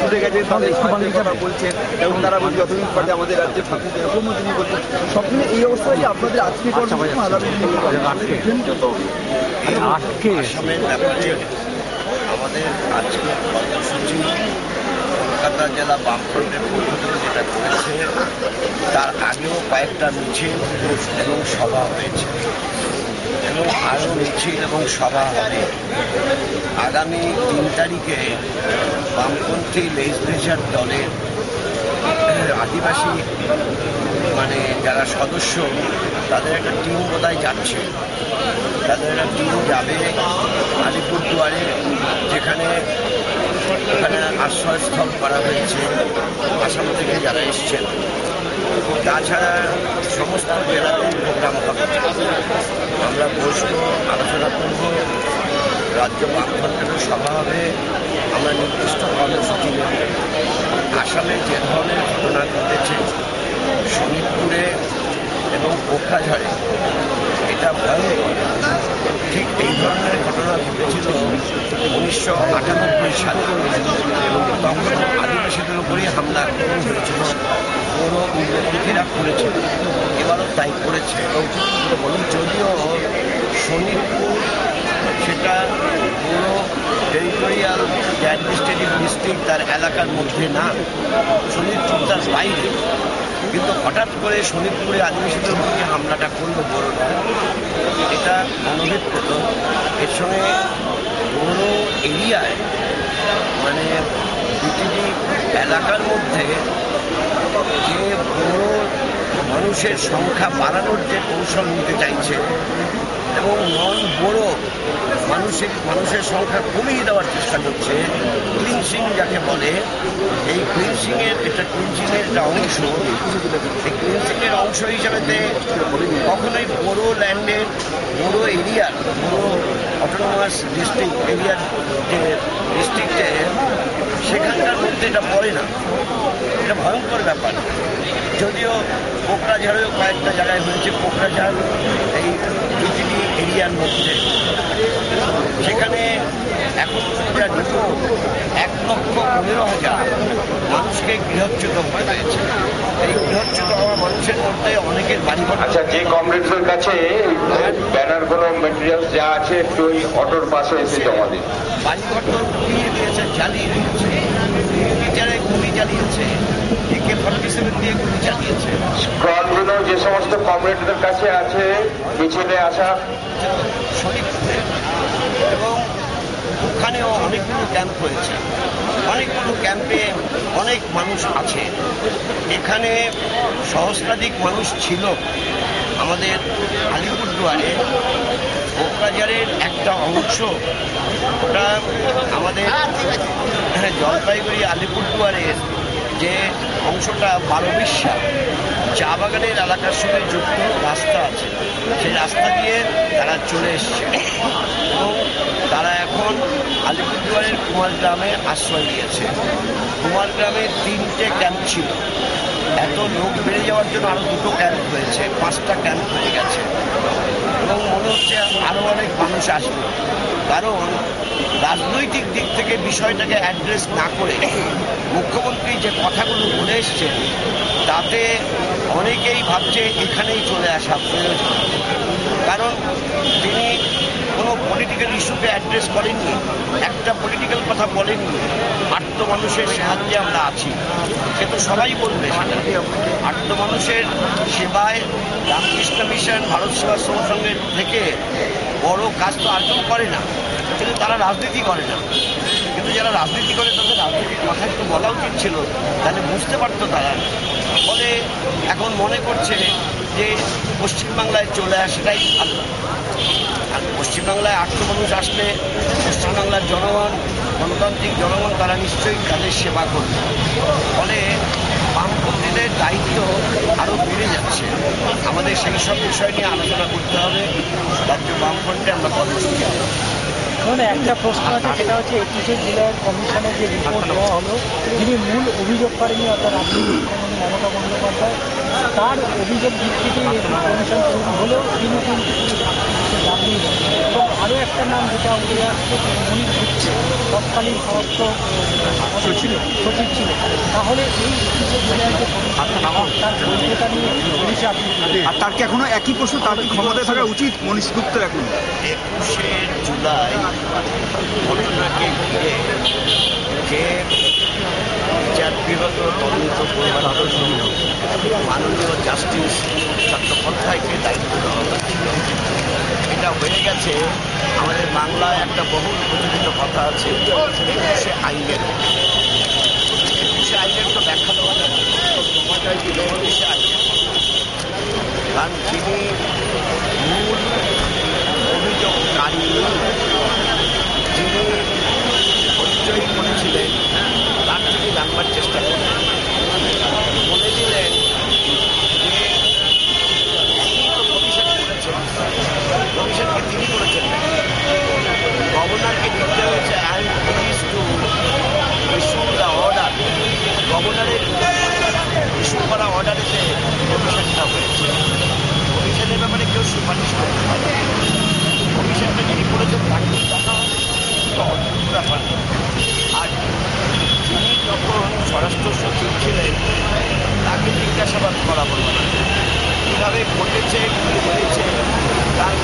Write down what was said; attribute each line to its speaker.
Speaker 1: ছুটে গেছে তারা বলছেন এবং তারা বলছে যতদিন পারে আমাদের রাজ্যে থাকুক এরকম তিনি বলছেন। সব মিলে এই অবস্থায় যে আপনাদের আজকে
Speaker 2: আসামের ব্যাপারে আমাদের আজকে কর্মসূচি কলকাতা জেলা বামফ্রন্টের পক্ষ থেকে যেটা করেছে তার আগেও কয়েকটা মিছিল এবং সভা হয়েছে এবং আরও মিছিল এবং সভা হবে। আগামী 3 তারিখে বামপন্থী লেজিসলেচার দলের আদিবাসী যারা সদস্য তাদের একটা টিম বোধহয় যাচ্ছে, তাদের একটা টিম যাবে আলিপুরদুয়ারে, যেখানে আশ্রয়স্থল করা হয়েছে আসাম থেকে যারা এসছেন। তাছাড়া সমস্ত জেলাতে প্রোগ্রাম হবে, আমরা বসবো, আলোচনা করব, রাজ্য বামফ্রন্টেরও সভা হবে, আমরা নির্দিষ্ট কর্মসূচি নেব। আসামে যে ধরনের ঘটনা ঘটেছে শোনিতপুরে এবং কোকরাঝাড়ে, এটা ভয়ঙ্কর। ঠিক এই ধরনের ঘটনা ঘটেছিল 1998 সালে এবং তখন আদিবাসীদের উপরেই হামলা হয়েছিল, বড় উগ্রপন্থীরা করেছিল, এবারও তাই করেছে। যদিও শোনিতপুর সেটা পুরো টেরিটোরিয়াল অ্যাডমিনিস্ট্রেটিভ ডিস্ট্রিক্ট, তার এলাকার মধ্যে না, শোনিতপুর তার বাইরে, কিন্তু হঠাৎ করে শোনিতপুরে আদিবাসীদের উপরে হামলাটা করলো বড়রা, এটা অনভিপ্রেত। এর সঙ্গে বড় এরিয়ায় বিটিডি এলাকার মধ্যে যে বড় মানুষের সংখ্যা বাড়ানোর যে কৌশল নিতে চাইছে এবং নন বড় মানুষের সংখ্যা কমিয়ে দেওয়ার চেষ্টা করছে, ক্লিনসিং যাকে বলে, এই ক্লিনসিংয়ের একটা অংশ, এই ক্লিনসিংয়ের অংশ হিসাবে কখনোই বড় ল্যান্ডের, বড় এরিয়ার, বড় অটোনমাস ডিস্ট্রিক্ট এরিয়ার যে ডিস্ট্রিক্টে সেখানকার মধ্যে এটা পড়ে না। এটা ভয়ঙ্কর ব্যাপার। যদিও কোকরাঝাড়েও কয়েকটা জায়গায় হয়েছে, কোকরাঝাড় এই বিটিডি এরিয়ার মধ্যে, সেখানে এখন যা রিপোর্ট 1,15,000 মানুষকে গৃহচ্যুত হয়ে গেছে। এই গৃহচ্যুত হওয়া মানুষের মধ্যে অনেকের বাড়িঘর।
Speaker 3: আচ্ছা, যে কমরেডসের কাছে ব্যানার কোনো মেটেরিয়ালস যা আছে একটু ওই অটোর পাশে এসে জমা দিন।
Speaker 2: বাড়িঘর তো পুড়িয়ে দিয়েছে, জ্বালিয়ে দিয়েছে, বিচারে গুলি চালিয়েছে, AK-47 দিয়ে গুলি চালিয়েছে।
Speaker 3: স্ক্রলগুলো যে সমস্ত কমরেডদের কাছে আছে মিছিলে আসা
Speaker 2: শরীফপুরে এবং ওখানেও অনেকগুলো ক্যাম্প হয়েছে, অনেকগুলো ক্যাম্পে অনেক মানুষ আছে। এখানে সহস্রাধিক মানুষ ছিল আমাদের আলিপুরদুয়ারে। কোকরাঝাড়ের একটা অংশ, ওটা আমাদের জলপাইগুড়ি আলিপুরদুয়ারের যে অংশটা 12 চা বাগানের এলাকার সঙ্গে যুক্ত রাস্তা আছে, সেই রাস্তা দিয়ে তারা চলে এসছে এবং তারা এখন আলিপুরদুয়ারের কুমারগ্রামে আশ্রয় নিয়েছে। কুমারগ্রামে 3টে ক্যাম্প ছিল, এত লোক বেড়ে যাওয়ার জন্য আরও 2টো ক্যাম্প হয়েছে, 5টা ক্যাম্প হয়ে গেছে এবং মনে হচ্ছে আরও অনেক মানুষ আসবে। কারণ রাজনৈতিক দিক থেকে বিষয়টাকে অ্যাড্রেস না করে মুখ্যমন্ত্রী যে কথাগুলো বলে এসছেন তাতে অনেকেই ভাবছে এখানেই চলে আসা প্রয়োজন। কারণ তিনি কোনো পলিটিক্যাল ইস্যুকে অ্যাড্রেস করেননি, একটা পলিটিক্যাল কথা বলেননি। আর্ত মানুষের সাহায্যে আমরা আছি, সে তো সবাই বলবে সেটা। আর্ত মানুষের সেবায় রামকৃষ্ণ মিশন, ভারত সেবাশ্রম সঙ্গে থেকে বড় কাজ তো আর কেউ করে না, কিন্তু তারা রাজনীতি করে না। কিন্তু যারা রাজনীতি করে তাদের রাজনীতির কথা একটু বলা উচিত ছিল, তাহলে বুঝতে পারতো তারা। ফলে এখন মনে করছে যে পশ্চিমবাংলায় চলে আসাটাই ভালো। আর পশ্চিমবাংলায় 800 মানুষ আসলে পশ্চিমবাংলার জনগণ গণতান্ত্রিক জনগণ তারা নিশ্চয়ই তাদের সেবা করবে। ফলে বামপন্থীদের দায়িত্ব আরও বেড়ে যাচ্ছে। আমাদের সেই সব বিষয় নিয়ে আলোচনা করতে হবে। রাজ্য বামফ্রন্টে আমরা কর্মসূচি দেব।
Speaker 4: একটা প্রশ্ন আছে, সেটা হচ্ছে 21শে জুলাই কমিশনের যে রিপোর্ট দেওয়া হলো, যিনি মূল অভিযোগকারিণী অর্থাৎ রাজ্যের মুখ্যমন্ত্রী মমতা বন্দ্যোপাধ্যায়, তার অভিযোগ ভিত্তিতে এই কমিশন তৈরি হলেও তিনি কিন্তু জানিয়ে এবং আরও একটা নাম যেটা উঠে আসছে, মনির গুপ্ত তৎকালীন স্বরাষ্ট্র সচিব ছিলেন। তাহলে এই 21শে জুলাই যে তার বৈধতা নিয়ে পুলিশে আপনি
Speaker 1: আর তার কি এখনো একই প্রশ্ন, তার কি ক্ষমতায় থাকা উচিত মনীষ গুপ্তের এখন?
Speaker 2: 21শে জুলাই ঘটনাকে ঘিরে যে বিচার বিভাগ তদন্ত করবার জন্য মাননীয় জাস্টিস চট্টোপাধ্যায়কে দায়িত্ব দেওয়া হয়েছিল। এটা হয়ে গেছে। আমাদের বাংলায় একটা বহুল প্রচলিত কথা আছে, 21শে আইনের। 21শে আইনের তো ব্যাখ্যা দেওয়া যাবে 21শে আইনের, কারণ যিনি মূল অভিযোগকারী, যিনি পরিচয় করেছিলেন, তার থেকে জানবার চেষ্টা করলেন। বলে দিলেন যে তিনি তো কমিশন করেছেন, কমিশনকে তিনি করেছেন, গভর্নরকে দিতে হয়েছে and please to issue the order. গভর্নরের ইস্যু করা অর্ডারেতে কমিশনটা হয়েছে। কমিশনের ব্যাপারে কেউ সুপারিশ করতে পারে। কমিশনটা যিনি করেছেন তাকে দেখা হবে, তো অদ্ভুত ব্যাপার। আর যিনি যখন স্বরাষ্ট্র সচিব ছিলেন তাকে জিজ্ঞাসাবাদ করা হলো না, কীভাবে ঘটেছে, কী হয়েছে তার